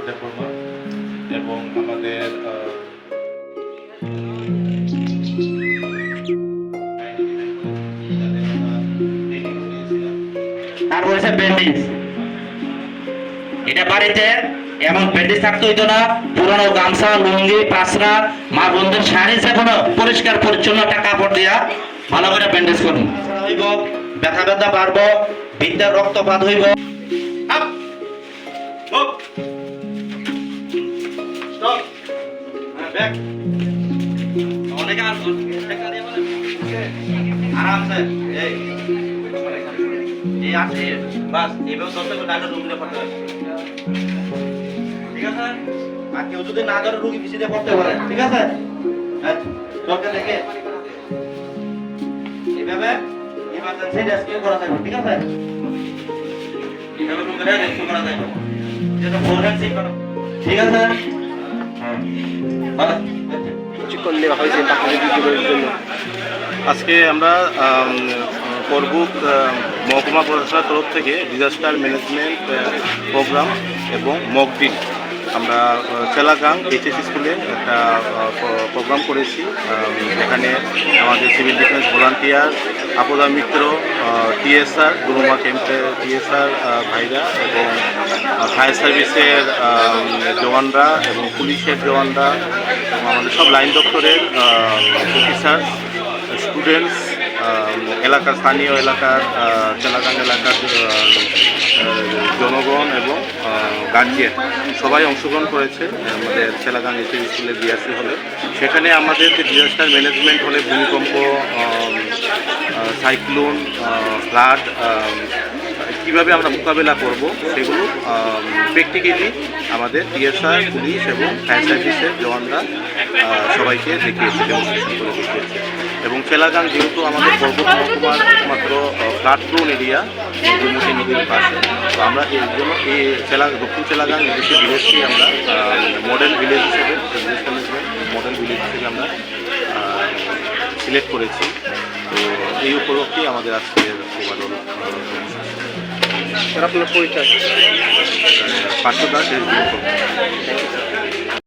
Diploma এবং আমাদের তারপর হচ্ছে ব্যান্ডেজ। এটা বাড়িতে এমন ব্যান্ডেজ থাকতে হইতো না, পুরনো গামছা, লুঙ্গি, পাসরা, মা বন্ধুর শাড়ি, যে কোনো পরিষ্কার পরিচ্ছন্ন একটা কাপড় দিয়া ভালো করে ব্যান্ডেজ করুন। হইব ব্যথা ব্যথা বাড়বো, বিদ্যার রক্তপাত হইব। আরামসে এই আছে বাস, এভাবে চলতে গেলে ডাক্তার রুগীরা পড়তে হবে, ঠিক আছে? আর কেউ যদি না ধরে রুগী পিছিয়ে পড়তে পারে, ঠিক আছে? ডক্টর দেখে এইভাবে ইমার্জেন্সি রেস্কিউ করা যাবে, ঠিক আছে? এইভাবে রুগীরা রেস্কিউ করা যাবে, যেটা ফোরেনসিক করা, ঠিক আছে? হ্যাঁ কিছু করলে হয়েছে জন্য আজকে আমরা করবুক মহকুমা প্রশাসনের তরফ থেকে ডিজাস্টার ম্যানেজমেন্ট প্রোগ্রাম এবং মক ড্রিল আমরা চেলাগাং এইচএস স্কুলে একটা প্রোগ্রাম করেছি। এখানে আমাদের সিভিল ডিফেন্স ভলান্টিয়ার, আপদা মিত্র, টিএসআর, দুরুমা ক্যাম্পের টিএসআর ভাইরা এবং ফায়ার সার্ভিসের জওয়ানরা এবং পুলিশের জওয়ানরা, আমাদের সব লাইন দপ্তরের অফিসার, স্টুডেন্টস, এলাকার স্থানীয় এলাকার চেলাগাং এলাকার জনগণ এবং গার্জিয়ান সবাই অংশগ্রহণ করেছে আমাদের চেলাগাং এইচএস স্কুলের বিআরসি হলে। সেখানে আমাদের যে ডিজাস্টার ম্যানেজমেন্ট হলে ভূমিকম্প, সাইক্লোন, ফ্লাড কীভাবে আমরা মোকাবেলা করব সেগুলো প্র্যাকটিক্যালি আমাদের টিএসআর, পুলিশ এবং ফায়ার সার্ভিসের জওয়ানরা সবাইকে দেখিয়েছে, ডেমনস্ট্রেশন করে দেখিয়েছে। এবং চেলাগাং যেহেতু আমাদের পর্বত মহকুমার একমাত্র ফ্লাড প্রোন এরিয়া গোমতী নদীর পাশে, তো আমরা এর জন্য এই দক্ষিণ চেলাগাং এদেশের ভিলেজকে আমরা মডেল ভিলেজ হিসেবে, মডেল ভিলেজ হিসেবে আমরা সিলেক্ট করেছি। তো এই উপলক্ষেই আমাদের আজকের ওভারঅল আপনার পরিচয় পার্থ দাস।